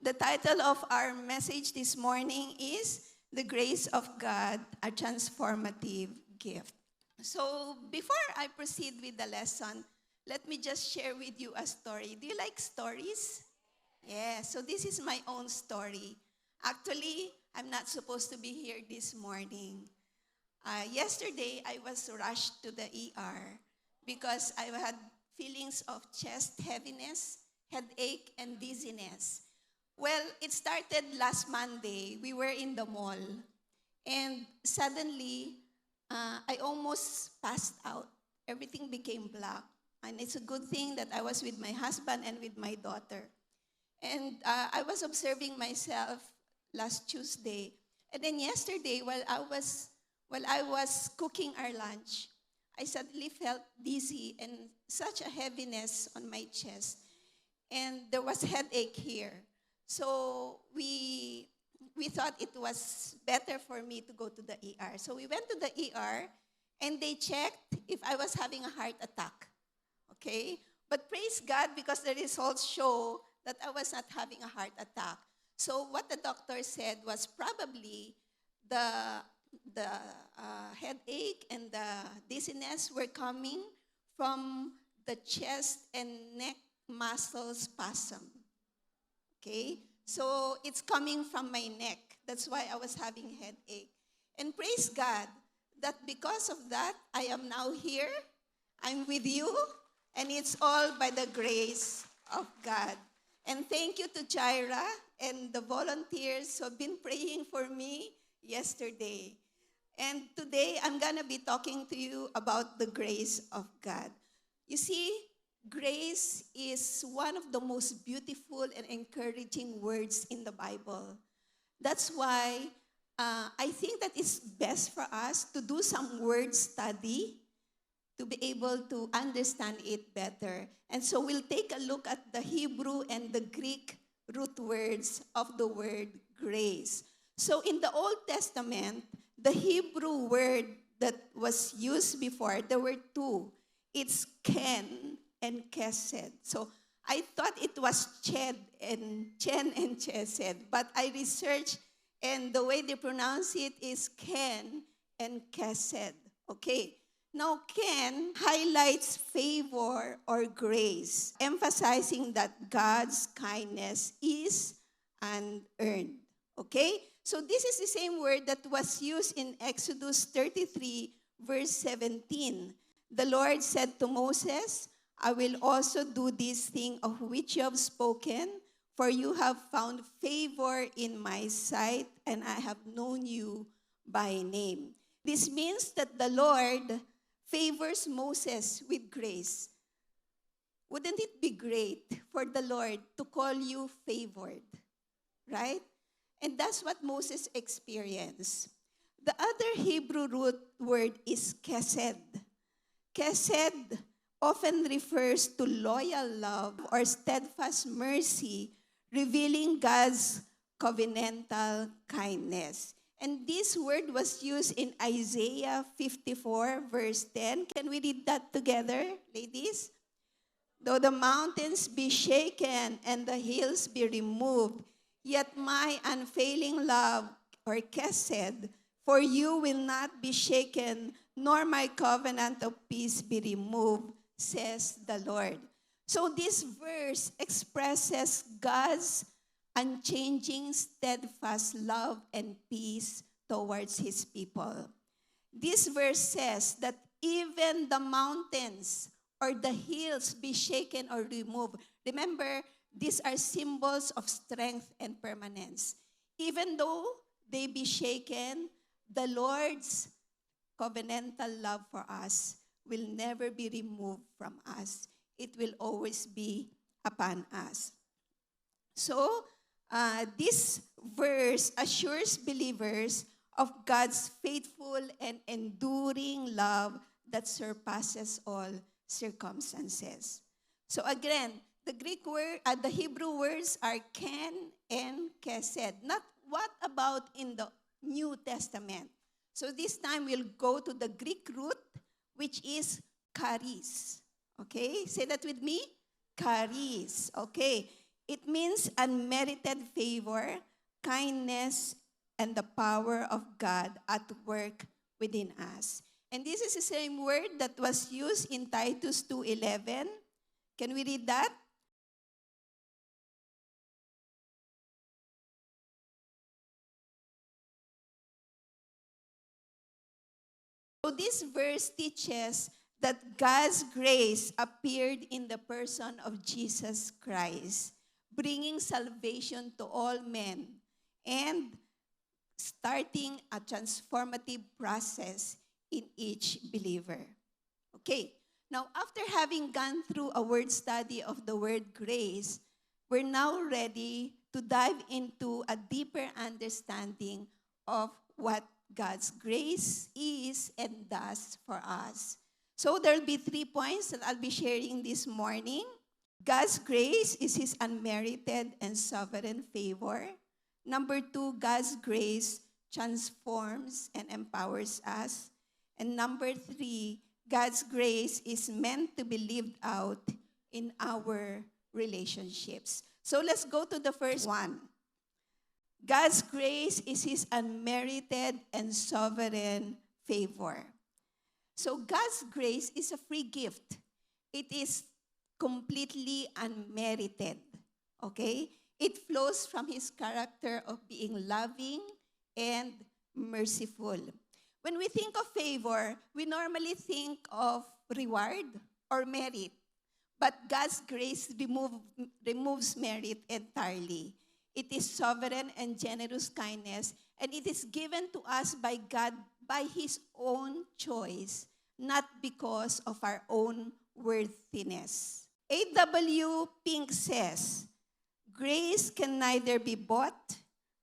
The title of our message this morning is The Grace of God, a Transformative Gift. So, before I proceed with the lesson, let me just share with you a story. Do you like stories? Yeah, so this is my own story. Actually, I'm not supposed to be here this morning. Yesterday, I was rushed to the ER because I had feelings of chest heaviness, headache, and dizziness. Well, it started last Monday. We were in the mall, and suddenly, I almost passed out. Everything became black. And it's a good thing that I was with my husband and with my daughter. And I was observing myself last Tuesday. And then yesterday, while I was cooking our lunch, I suddenly felt dizzy and such a heaviness on my chest. And there was headache here. So we thought it was better for me to go to the ER. So we went to the ER and they checked if I was having a heart attack. Okay? But praise God because the results show that I was not having a heart attack. So what the doctor said was probably the headache and the dizziness were coming from the chest and neck muscle spasm. Okay? So it's coming from my neck. That's why I was having headache. And praise God that because of that, I am now here. I'm with you. And it's all by the grace of God. And thank you to Jaira and the volunteers who have been praying for me yesterday. And today, I'm going to be talking to you about the grace of God. You see, grace is one of the most beautiful and encouraging words in the Bible. That's why I think that it's best for us to do some word study to be able to understand it better. And so we'll take a look at the Hebrew and the Greek root words of the word grace. So in the Old Testament, the Hebrew word that was used before, there were two. It's ken and kesed. So I thought it was chen and chesed, but I researched and the way they pronounce it is ken and kesed. Okay. Now, ken highlights favor or grace, emphasizing that God's kindness is unearned. Okay? So this is the same word that was used in Exodus 33, verse 17. The Lord said to Moses, I will also do this thing of which you have spoken, for you have found favor in my sight, and I have known you by name. This means that the Lord favors Moses with grace. Wouldn't it be great for the Lord to call you favored? Right? And that's what Moses experienced. The other Hebrew root word is kesed. Kesed often refers to loyal love or steadfast mercy, revealing God's covenantal kindness. And this word was used in Isaiah 54, verse 10. Can we read that together, ladies? Though the mountains be shaken and the hills be removed, yet my unfailing love, or kesed, for you will not be shaken, nor my covenant of peace be removed, says the Lord. So this verse expresses God's unchanging, steadfast love and peace towards His people. This verse says that even the mountains or the hills be shaken or removed. Remember, these are symbols of strength and permanence. Even though they be shaken, the Lord's covenantal love for us will never be removed from us. It will always be upon us. So, this verse assures believers of God's faithful and enduring love that surpasses all circumstances. So again, the Hebrew words are ken and kesed. Not what about in the New Testament? So this time we'll go to the Greek root, which is charis. Okay, say that with me. Charis. Okay. It means unmerited favor, kindness, and the power of God at work within us. And this is the same word that was used in Titus 2:11. Can we read that? So this verse teaches that God's grace appeared in the person of Jesus Christ, bringing salvation to all men and starting a transformative process in each believer. Okay, now after having gone through a word study of the word grace, we're now ready to dive into a deeper understanding of what God's grace is and does for us. So there'll be 3 points that I'll be sharing this morning. God's grace is His unmerited and sovereign favor. Number 2, God's grace transforms and empowers us. And number 3, God's grace is meant to be lived out in our relationships. So let's go to the first one. God's grace is His unmerited and sovereign favor. So God's grace is a free gift. It is completely unmerited. Okay? It flows from His character of being loving and merciful. When we think of favor, we normally think of reward or merit. But God's grace removes merit entirely. It is sovereign and generous kindness, and it is given to us by God by His own choice, not because of our own worthiness. A.W. Pink says, grace can neither be bought,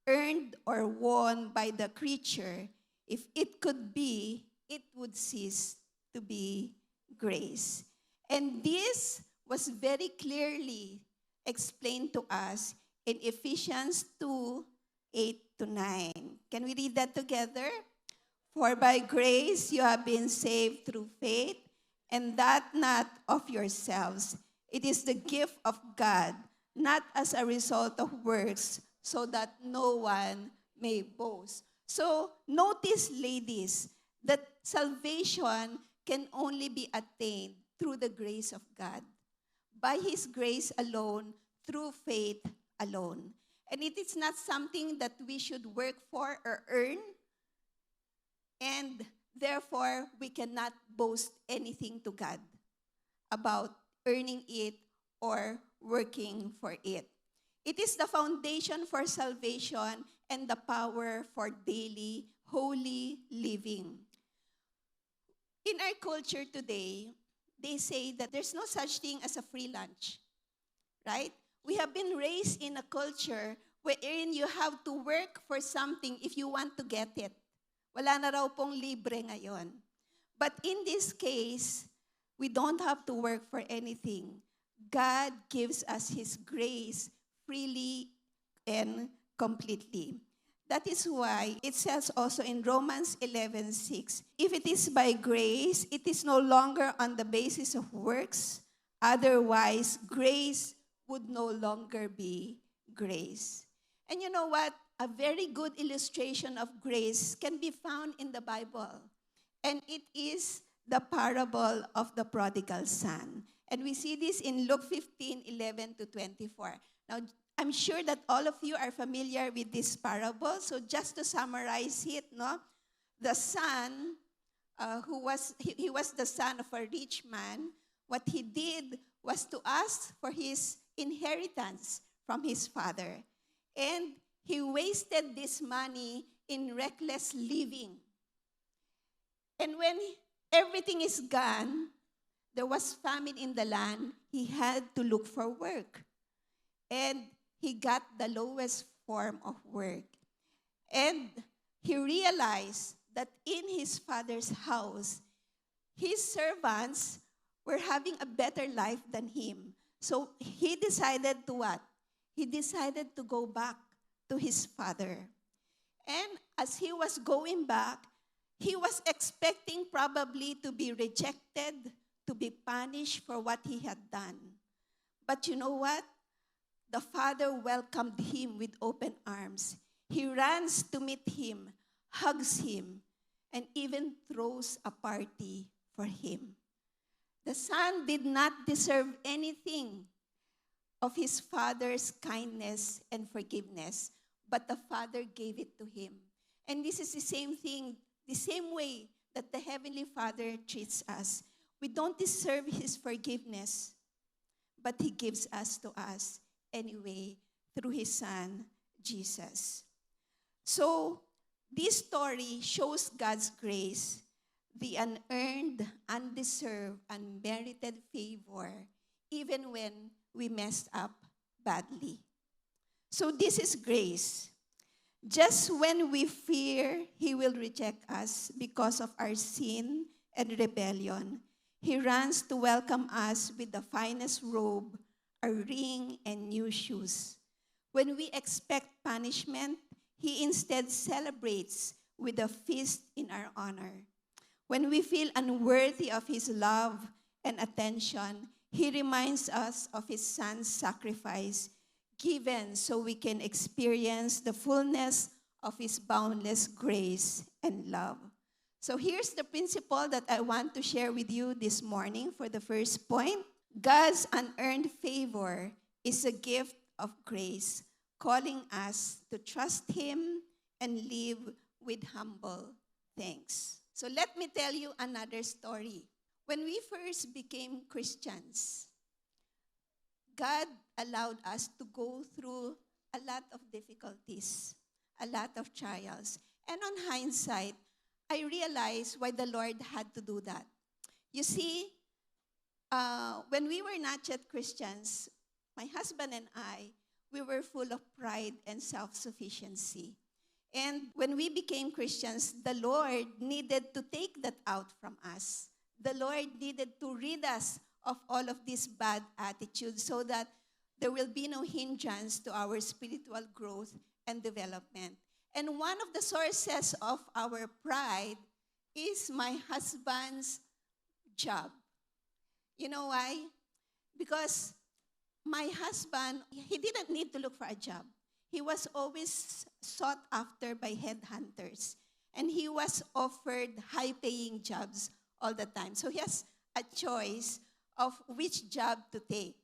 earned, or won by the creature. If it could be, it would cease to be grace. And this was very clearly explained to us in Ephesians 2:8-9. Can we read that together? For by grace you have been saved through faith, and that not of yourselves. It is the gift of God, not as a result of works, so that no one may boast. So notice, ladies, that salvation can only be attained through the grace of God. By His grace alone, through faith alone. And it is not something that we should work for or earn, and therefore we cannot boast anything to God about earning it or working for it. It is the foundation for salvation and the power for daily holy living. In our culture today, they say that there's no such thing as a free lunch, right? We have been raised in a culture wherein you have to work for something if you want to get it. Wala na raw pong libre ngayon. But in this case, we don't have to work for anything. God gives us His grace freely and completely. That is why it says also in Romans 11:6, if it is by grace, it is no longer on the basis of works. Otherwise, grace would no longer be grace. And you know what? A very good illustration of grace can be found in the Bible. And it is the parable of the prodigal son. And we see this in Luke 15:11-24. Now, I'm sure that all of you are familiar with this parable. So just to summarize it, no, the son, he was the son of a rich man. What he did was to ask for his inheritance from his father. And he wasted this money in reckless living. And when everything is gone, there was famine in the land. He had to look for work. And he got the lowest form of work. And he realized that in his father's house, his servants were having a better life than him. So he decided to what? He decided to go back to his father. And as he was going back, he was expecting probably to be rejected, to be punished for what he had done. But you know what? The father welcomed him with open arms. He runs to meet him, hugs him, and even throws a party for him. The son did not deserve anything of his father's kindness and forgiveness, but the father gave it to him. And this is the same thing, the same way that the Heavenly Father treats us. We don't deserve his forgiveness, but he gives to us anyway through his son, Jesus. So, this story shows God's grace, the unearned, undeserved, unmerited favor, even when we messed up badly. So this is grace. Just when we fear he will reject us because of our sin and rebellion, he runs to welcome us with the finest robe, a ring, and new shoes. When we expect punishment, he instead celebrates with a feast in our honor. When we feel unworthy of his love and attention, he reminds us of his son's sacrifice, given so we can experience the fullness of his boundless grace and love. So here's the principle that I want to share with you this morning for the first point. God's unearned favor is a gift of grace, calling us to trust him and live with humble thanks. So let me tell you another story. When we first became Christians, God allowed us to go through a lot of difficulties, a lot of trials. And on hindsight, I realized why the Lord had to do that. You see, when we were not yet Christians, my husband and I, we were full of pride and self-sufficiency. And when we became Christians, the Lord needed to take that out from us. The Lord needed to rid us of all of these bad attitudes so that there will be no hindrance to our spiritual growth and development. And one of the sources of our pride is my husband's job. You know why? Because my husband, he didn't need to look for a job. He was always sought after by headhunters. And he was offered high-paying jobs all the time. So he has a choice of which job to take.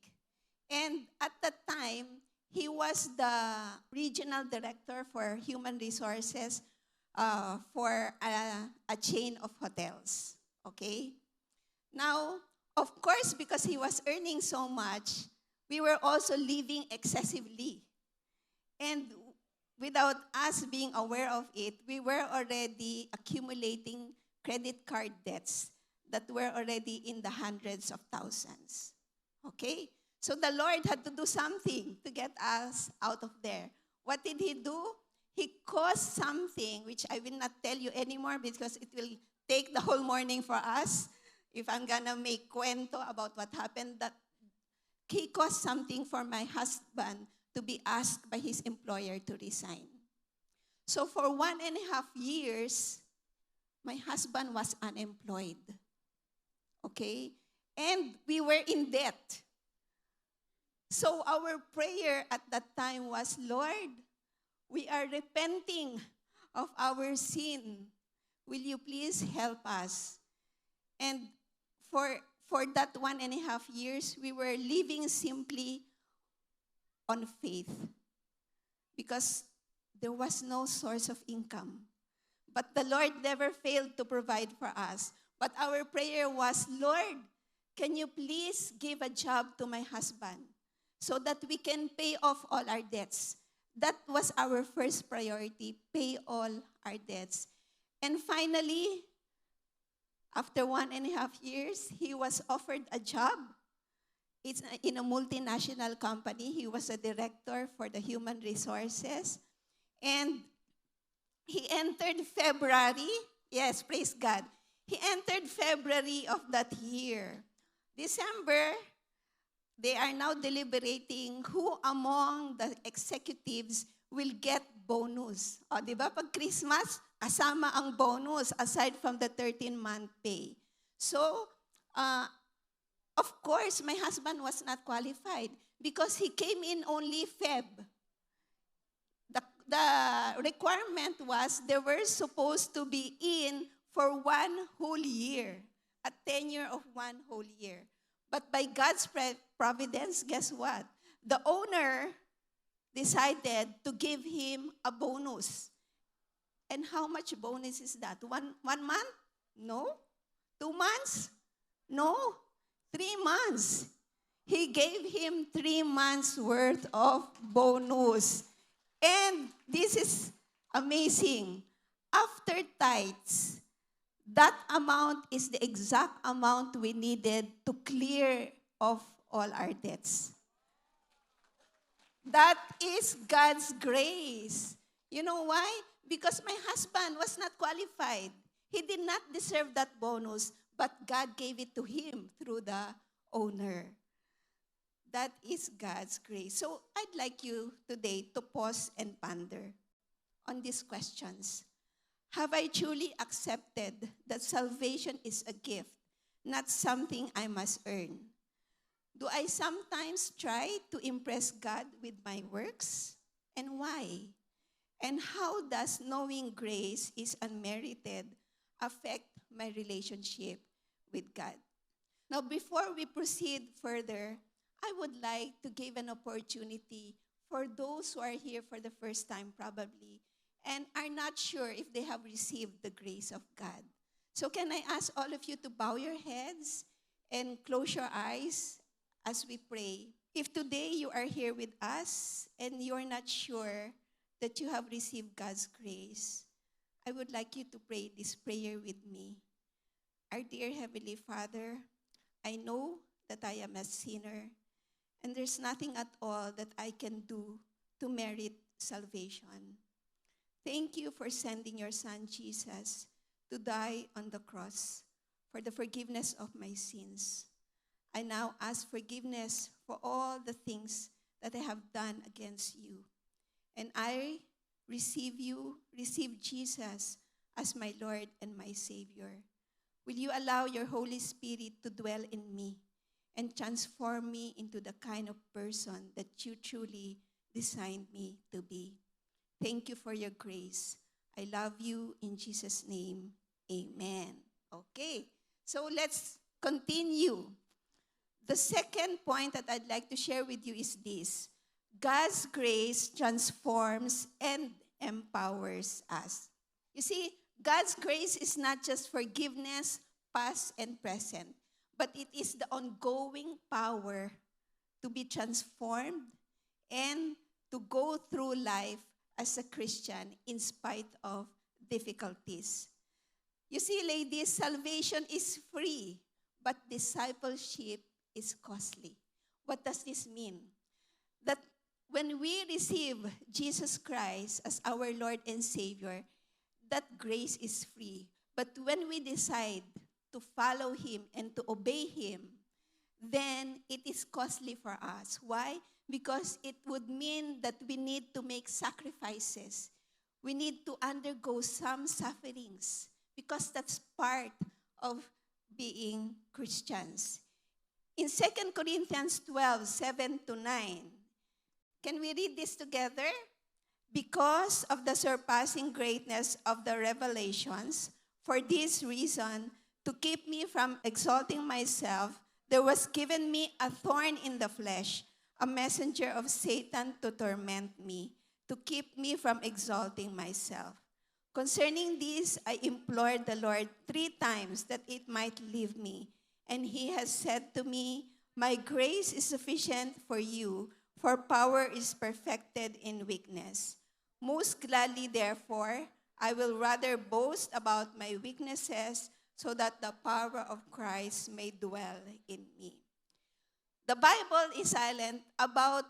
And at that time, he was the regional director for human resources for a chain of hotels. Okay? Now, of course, because he was earning so much, we were also living excessively. And without us being aware of it, we were already accumulating credit card debts that were already in the hundreds of thousands. Okay? So the Lord had to do something to get us out of there. What did he do? He caused something, which I will not tell you anymore because it will take the whole morning for us. If I'm gonna make cuento about what happened, that he caused something for my husband to be asked by his employer to resign. So for 1.5 years, my husband was unemployed. Okay? And we were in debt. So our prayer at that time was, Lord, we are repenting of our sin. Will you please help us? And for that 1.5 years, we were living simply on faith because there was no source of income. But the Lord never failed to provide for us. But our prayer was, Lord, can you please give a job to my husband so that we can pay off all our debts? That was our first priority, pay all our debts. And finally, after 1.5 years, he was offered a job. It's in a multinational company. He was a director for the human resources. And he entered February. Yes, praise God. He entered February of that year. December, they are now deliberating who among the executives will get bonus. O, di ba? Pag Christmas, kasama ang bonus aside from the 13-month pay. So, of course, my husband was not qualified because he came in only Feb. The requirement was they were supposed to be in for 1 whole year, a tenure of 1 whole year. But by God's providence, guess what? The owner decided to give him a bonus. And how much bonus is that? One month? No. 2 months? No. 3 months. He gave him 3 months worth of bonus. And this is amazing. After tithes, that amount is the exact amount we needed to clear off all our debts. That is God's grace. You know why? Because my husband was not qualified. He did not deserve that bonus, but God gave it to him through the owner. That is God's grace. So I'd like you today to pause and ponder on these questions. Have I truly accepted that salvation is a gift, not something I must earn? Do I sometimes try to impress God with my works? And why? And how does knowing grace is unmerited affect my relationship with God? Now, before we proceed further, I would like to give an opportunity for those who are here for the first time probably and are not sure if they have received the grace of God. So can I ask all of you to bow your heads and close your eyes as we pray? If today you are here with us and you are not sure that you have received God's grace, I would like you to pray this prayer with me. Our dear Heavenly Father, I know that I am a sinner, and there's nothing at all that I can do to merit salvation. Thank you for sending your Son, Jesus, to die on the cross for the forgiveness of my sins. I now ask forgiveness for all the things that I have done against you. And I receive Jesus as my Lord and my Savior. Will you allow your Holy Spirit to dwell in me and transform me into the kind of person that you truly designed me to be? Thank you for your grace. I love you in Jesus' name. Amen. Okay, so let's continue. The second point that I'd like to share with you is this. God's grace transforms and empowers us. You see, God's grace is not just forgiveness, past and present, but it is the ongoing power to be transformed and to go through life as a Christian in spite of difficulties. You see, ladies, salvation is free, but discipleship is costly. What does this mean? That when we receive Jesus Christ as our Lord and Savior, that grace is free. But when we decide to follow Him and to obey Him, then it is costly for us. Why? Because it would mean that we need to make sacrifices. We need to undergo some sufferings because that's part of being Christians. In 2 Corinthians 12:7-9, can we read this together? Because of the surpassing greatness of the revelations, for this reason, to keep me from exalting myself, there was given me a thorn in the flesh, a messenger of Satan to torment me, to keep me from exalting myself. Concerning this, I implored the Lord 3 times that it might leave me. And He has said to me, my grace is sufficient for you, for power is perfected in weakness. Most gladly, therefore, I will rather boast about my weaknesses so that the power of Christ may dwell in me. The Bible is silent about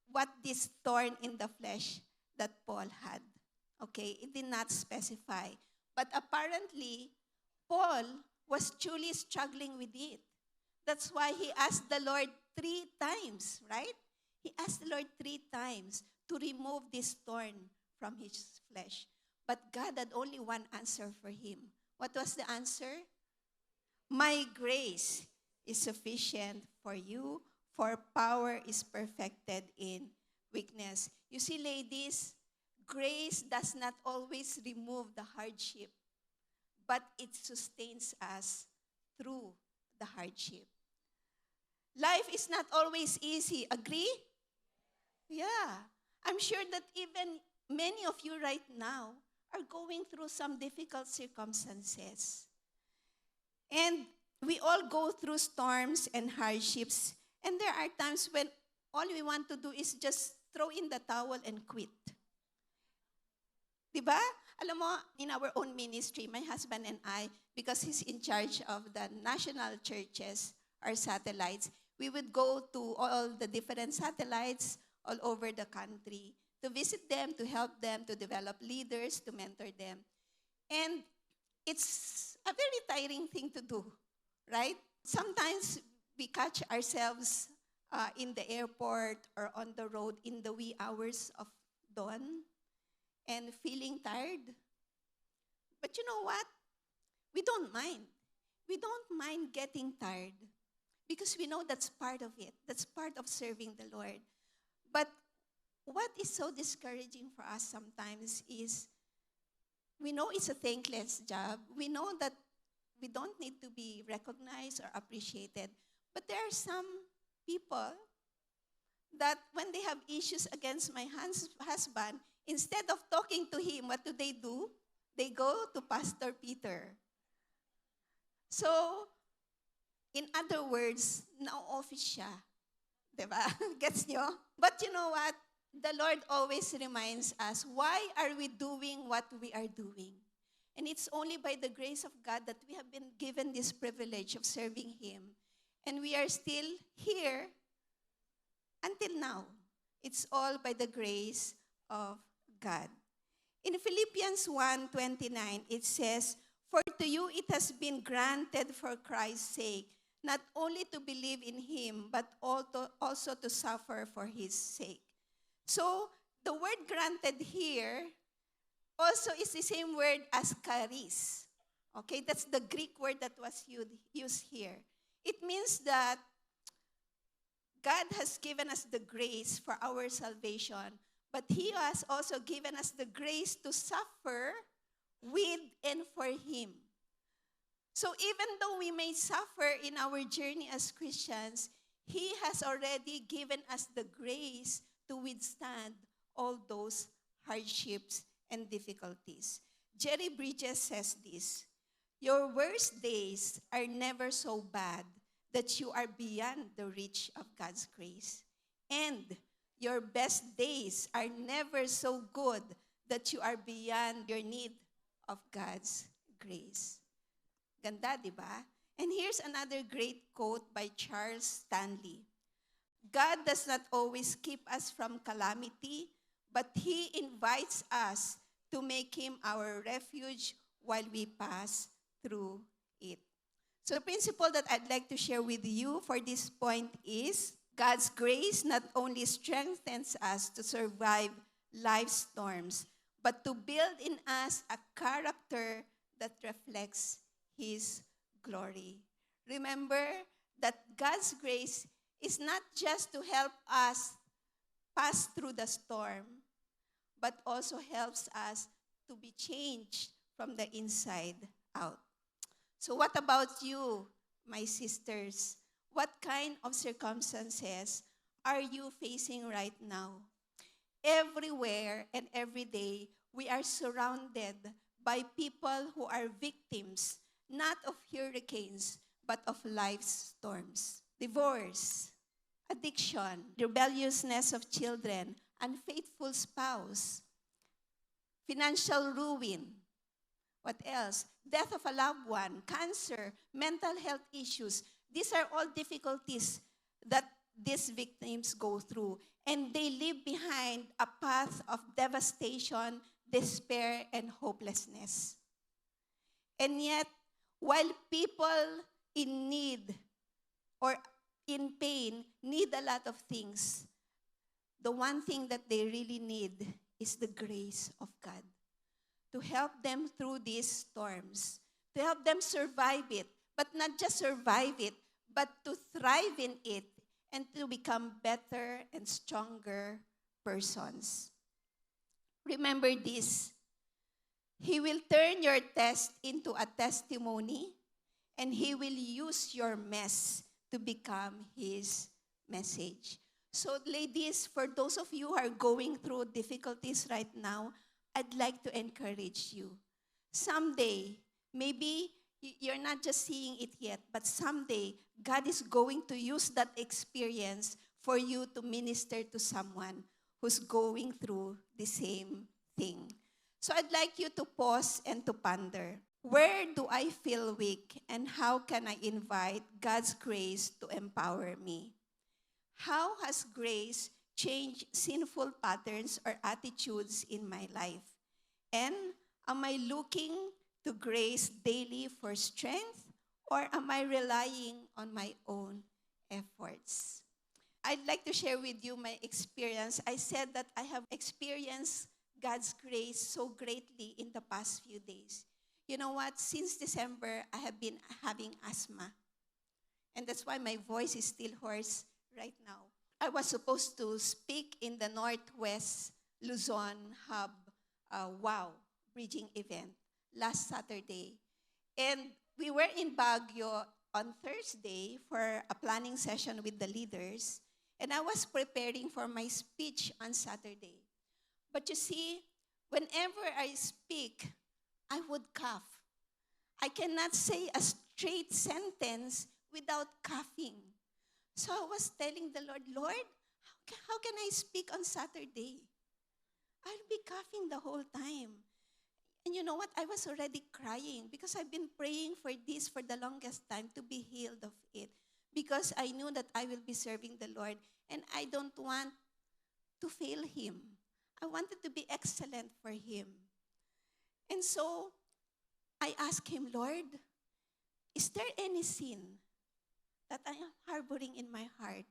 what this thorn in the flesh that Paul had. Okay, it did not specify. But apparently, Paul was truly struggling with it. That's why he asked the Lord 3 times, right? He asked the Lord 3 times to remove this thorn from his flesh. But God had only one answer for him. What was the answer? My grace is sufficient for you, for power is perfected in weakness. You see, ladies, grace does not always remove the hardship, but it sustains us through the hardship. Life is not always easy. Agree? Yeah. I'm sure that even many of you right now are going through some difficult circumstances. And we all go through storms and hardships. And there are times when all we want to do is just throw in the towel and quit. Diba? Alam mo, in our own ministry, my husband and I, because he's in charge of the national churches, our satellites, we would go to all the different satellites all over the country to visit them, to help them, to develop leaders, to mentor them. And it's a very tiring thing to do, right? Sometimes we catch ourselves in the airport or on the road in the wee hours of dawn and feeling tired. But you know what? We don't mind. We don't mind getting tired because we know that's part of it. That's part of serving the Lord. But what is so discouraging for us sometimes is we know it's a thankless job. We know that we don't need to be recognized or appreciated. But there are some people that when they have issues against my husband, instead of talking to him, what do? They go to Pastor Peter. So, in other words, na-office siya. Diba? Gets nyo? But you know what? The Lord always reminds us, why are we doing what we are doing? And it's only by the grace of God that we have been given this privilege of serving Him. And we are still here until now. It's all by the grace of God. In Philippians 1:29, it says, "For to you it has been granted for Christ's sake, not only to believe in Him, but also to suffer for His sake." So, the word granted here also is the same word as charis. Okay, that's the Greek word that was used here. It means that God has given us the grace for our salvation, but He has also given us the grace to suffer with and for Him. So even though we may suffer in our journey as Christians, He has already given us the grace to withstand all those hardships and difficulties. Jerry Bridges says this, "Your worst days are never so bad that you are beyond the reach of God's grace. And your best days are never so good that you are beyond your need of God's grace." Ganda, di ba? And here's another great quote by Charles Stanley. "God does not always keep us from calamity, but He invites us to make Him our refuge while we pass through it." So the principle that I'd like to share with you for this point is God's grace not only strengthens us to survive life's storms, but to build in us a character that reflects His glory. Remember that God's grace is not just to help us pass through the storm, but also helps us to be changed from the inside out. So what about you, my sisters? What kind of circumstances are you facing right now? Everywhere and every day, we are surrounded by people who are victims, not of hurricanes, but of life's storms. Divorce, addiction, rebelliousness of children, unfaithful spouse, financial ruin. What else? Death of a loved one, cancer, mental health issues. These are all difficulties that these victims go through. And they leave behind a path of devastation, despair, and hopelessness. And yet, while people in need or in pain need a lot of things, the one thing that they really need is the grace of God to help them through these storms, to help them survive it, but not just survive it, but to thrive in it and to become better and stronger persons. Remember this. He will turn your test into a testimony, and He will use your mess to become His message. So ladies, for those of you who are going through difficulties right now, I'd like to encourage you. Someday, maybe you're not just seeing it yet, but someday, God is going to use that experience for you to minister to someone who's going through the same thing. So I'd like you to pause and to ponder. Where do I feel weak, and how can I invite God's grace to empower me? How has grace changed sinful patterns or attitudes in my life? And am I looking to grace daily for strength, or am I relying on my own efforts? I'd like to share with you my experience. I said that I have experienced God's grace so greatly in the past few days. You know what? Since December, I have been having asthma. And that's why my voice is still hoarse right now. I was supposed to speak in the Northwest Luzon Hub WOW Bridging event last Saturday. And we were in Baguio on Thursday for a planning session with the leaders. And I was preparing for my speech on Saturday. But you see, whenever I speak, I would cough. I cannot say a straight sentence without coughing. So I was telling the Lord, Lord, how can I speak on Saturday? I'll be coughing the whole time. And you know what? I was already crying because I've been praying for this for the longest time, to be healed of it. Because I knew that I will be serving the Lord, and I don't want to fail Him. I wanted to be excellent for Him. And so I asked Him, Lord, is there any sin that I am harboring in my heart?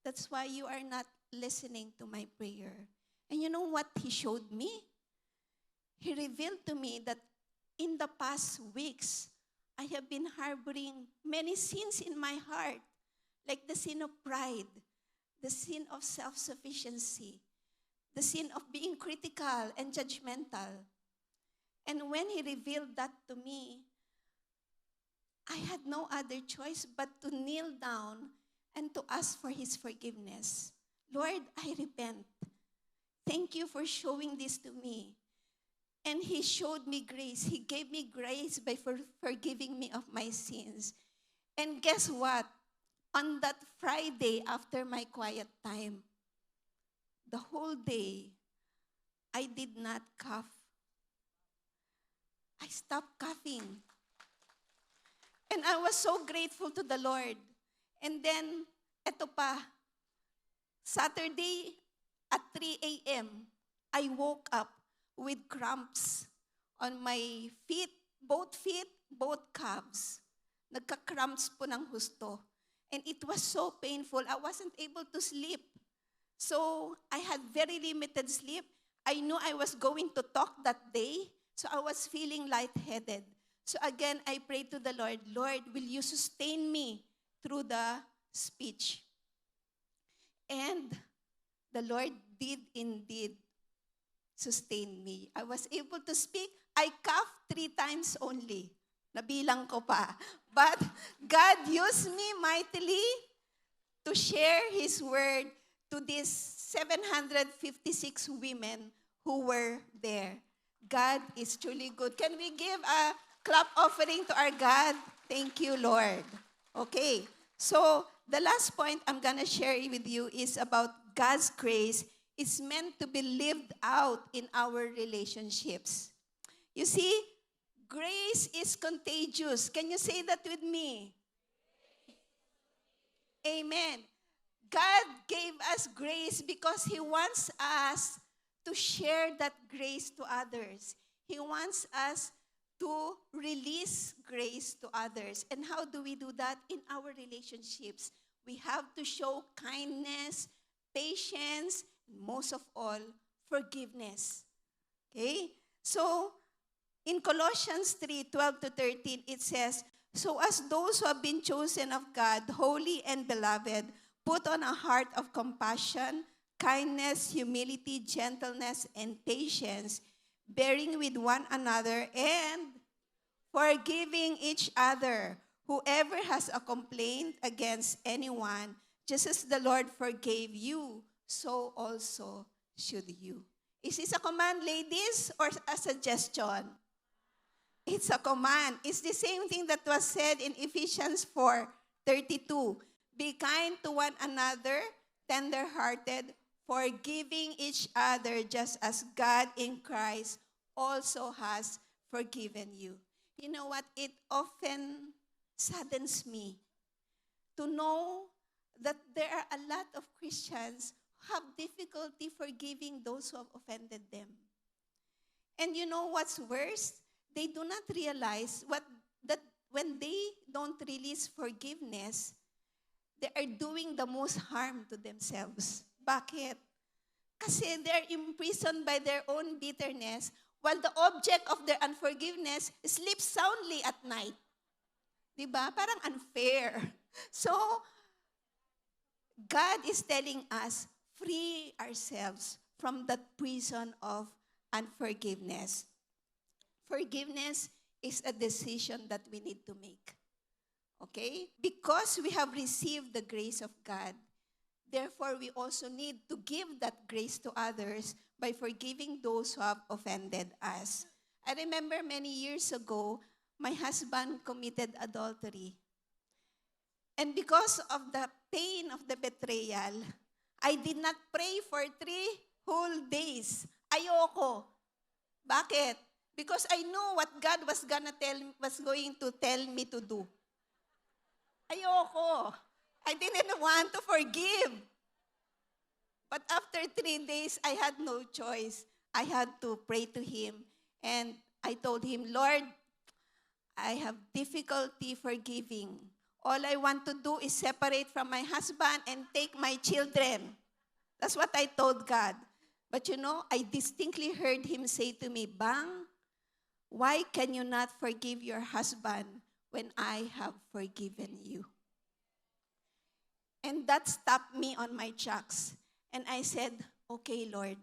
That's why you are not listening to my prayer. And you know what He showed me? He revealed to me that in the past weeks, I have been harboring many sins in my heart, like the sin of pride, the sin of self-sufficiency, the sin of being critical and judgmental. And when He revealed that to me, I had no other choice but to kneel down and to ask for His forgiveness. Lord, I repent. Thank you for showing this to me. And He showed me grace. He gave me grace by forgiving me of my sins. And guess what? On that Friday, after my quiet time, the whole day, I did not cough. I stopped coughing. And I was so grateful to the Lord. And then, eto pa, Saturday at 3 a.m., I woke up with cramps on my feet, both calves. Nagka-cramps po ng husto. And it was so painful. I wasn't able to sleep. So I had very limited sleep. I knew I was going to talk that day, so I was feeling lightheaded. So again, I prayed to the Lord, Lord, will you sustain me through the speech? And the Lord did indeed sustain me. I was able to speak. I coughed 3 times only. Nabilang ko pa. But God used me mightily to share His word to these 756 women who were there. God is truly good. Can we give a clap offering to our God? Thank you, Lord. Okay. So the last point I'm going to share with you is about God's grace. It's meant to be lived out in our relationships. You see, grace is contagious. Can you say that with me? Amen. God gave us grace because He wants us to share that grace to others. He wants us to release grace to others. And how do we do that? In our relationships. We have to show kindness, patience, most of all, forgiveness. Okay? So, in Colossians 3:12-13, it says, so as those who have been chosen of God, holy and beloved, Put on a heart of compassion, kindness, humility, gentleness, and patience, bearing with one another and forgiving each other. Whoever has a complaint against anyone, just as the Lord forgave you, so also should you. Is this a command, ladies, or a suggestion? It's a command. It's the same thing that was said in Ephesians 4:32. Be kind to one another, tender-hearted, forgiving each other just as God in Christ also has forgiven you. You know what? It often saddens me to know that there are a lot of Christians who have difficulty forgiving those who have offended them. And you know what's worse? They do not realize that when they don't release forgiveness, they are doing the most harm to themselves. Bakit? Kasi they're imprisoned by their own bitterness while the object of their unforgiveness sleeps soundly at night. Diba? Parang unfair. So, God is telling us, free ourselves from that prison of unforgiveness. Forgiveness is a decision that we need to make. Okay? Because we have received the grace of God, therefore we also need to give that grace to others by forgiving those who have offended us. I remember many years ago, my husband committed adultery. And because of the pain of the betrayal, I did not pray for 3 whole days. Ayoko. Bakit? Because I know what God was going to tell me to do. Ayoko. I didn't want to forgive. But after 3 days, I had no choice. I had to pray to Him. And I told Him, Lord, I have difficulty forgiving. All I want to do is separate from my husband and take my children. That's what I told God. But you know, I distinctly heard Him say to me, Bang, why can you not forgive your husband when I have forgiven you? And that stopped me on my tracks. And I said, okay, Lord,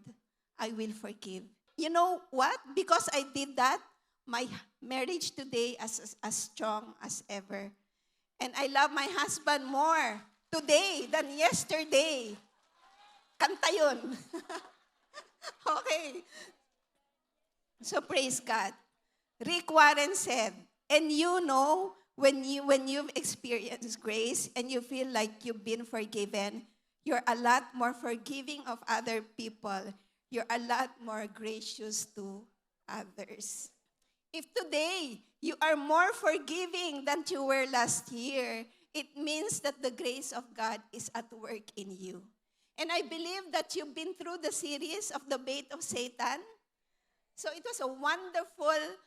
I will forgive. You know what? Because I did that, my marriage today is as strong as ever. And I love my husband more today than yesterday. Kanta yun. Okay. So praise God. Rick Warren said, and you know, when you've experienced grace and you feel like you've been forgiven, you're a lot more forgiving of other people. You're a lot more gracious to others. If today you are more forgiving than you were last year, it means that the grace of God is at work in you. And I believe that you've been through the series of the bait of Satan. So it was a wonderful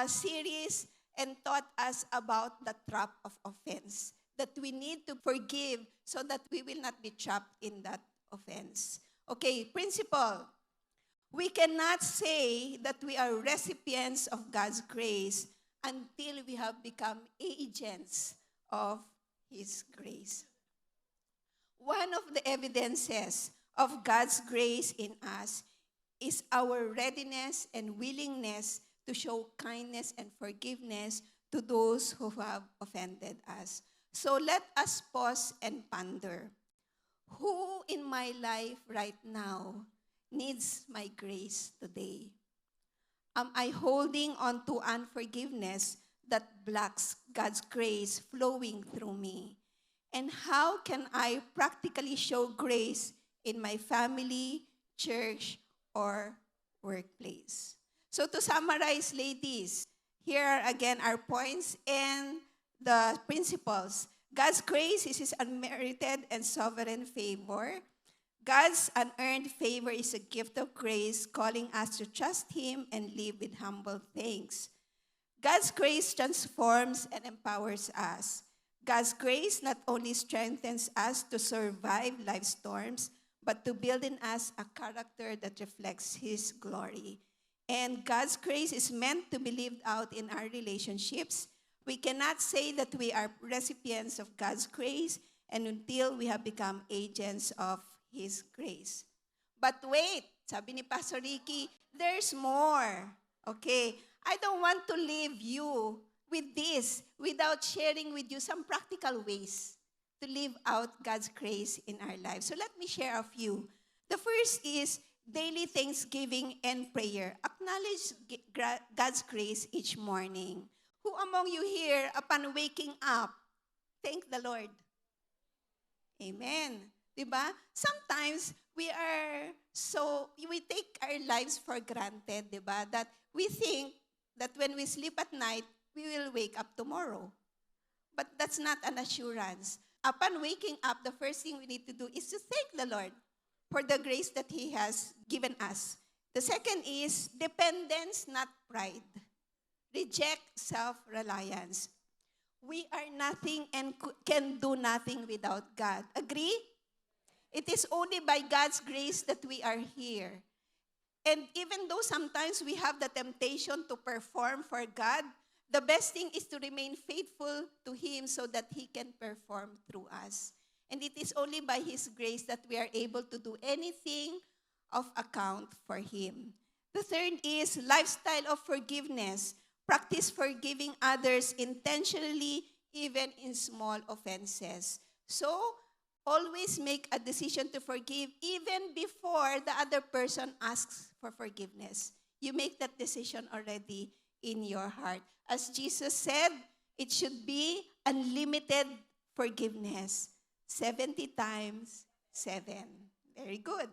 series and taught us about the trap of offense, that we need to forgive so that we will not be trapped in that offense. Okay, principle. We cannot say that we are recipients of God's grace until we have become agents of His grace. One of the evidences of God's grace in us is our readiness and willingness to show kindness and forgiveness to those who have offended us. So let us pause and ponder. Who in my life right now needs my grace today? Am I holding on to unforgiveness that blocks God's grace flowing through me? And how can I practically show grace in my family, church, or workplace? So to summarize, ladies, here are again our points and the principles. God's grace is His unmerited and sovereign favor. God's unearned favor is a gift of grace, calling us to trust Him and live with humble thanks. God's grace transforms and empowers us. God's grace not only strengthens us to survive life's storms, but to build in us a character that reflects His glory. And God's grace is meant to be lived out in our relationships. We cannot say that we are recipients of God's grace and until we have become agents of His grace. But wait, sabi ni Pastor Ricky, there's more. Okay, I don't want to leave you with this without sharing with you some practical ways to live out God's grace in our lives. So let me share a few. The first is daily thanksgiving and prayer. Acknowledge God's grace each morning. Who among you here, upon waking up, thank the Lord? Amen. Diba? Sometimes we take our lives for granted, diba? That we think that when we sleep at night, we will wake up tomorrow. But that's not an assurance. Upon waking up, the first thing we need to do is to thank the Lord for the grace that He has given us. The second is dependence, not pride. Reject self-reliance. We are nothing and can do nothing without God. Agree? It is only by God's grace that we are here. And even though sometimes we have the temptation to perform for God, the best thing is to remain faithful to Him so that He can perform through us. And it is only by His grace that we are able to do anything of account for Him. The third is lifestyle of forgiveness. Practice forgiving others intentionally, even in small offenses. So, always make a decision to forgive even before the other person asks for forgiveness. You make that decision already in your heart. As Jesus said, it should be unlimited forgiveness. 70 times 7. Very good.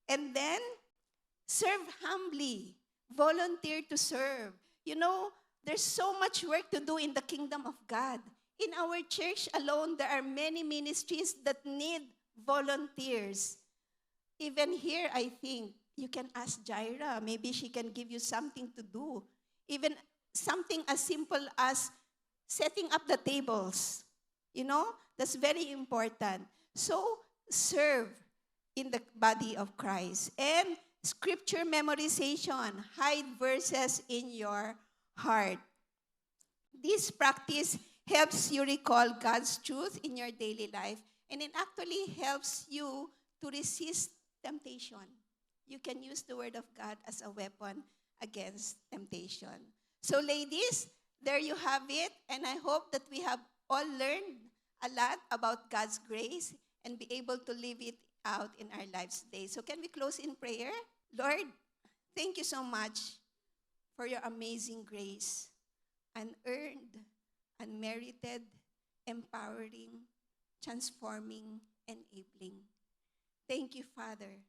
And then, serve humbly. Volunteer to serve. You know, there's so much work to do in the kingdom of God. In our church alone, there are many ministries that need volunteers. Even here, I think, you can ask Jaira. Maybe she can give you something to do. Even something as simple as setting up the tables. You know, that's very important. So, serve in the body of Christ. And scripture memorization. Hide verses in your heart. This practice helps you recall God's truth in your daily life, and it actually helps you to resist temptation. You can use the Word of God as a weapon against temptation. So ladies, there you have it, and I hope that we have all learned a lot about God's grace and be able to live it out in our lives today. So can we close in prayer? Lord, thank you so much for your amazing grace, unearned, unmerited, empowering, transforming, enabling. Thank you, Father,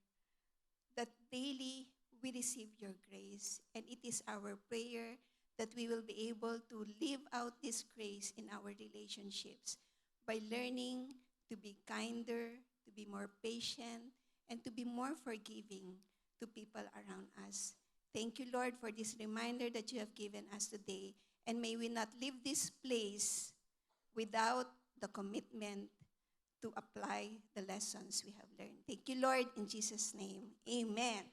that daily we receive your grace, and it is our prayer that we will be able to live out this grace in our relationships by learning to be kinder, to be more patient, and to be more forgiving to people around us. Thank you, Lord, for this reminder that you have given us today. And may we not leave this place without the commitment to apply the lessons we have learned. Thank you, Lord, in Jesus' name. Amen.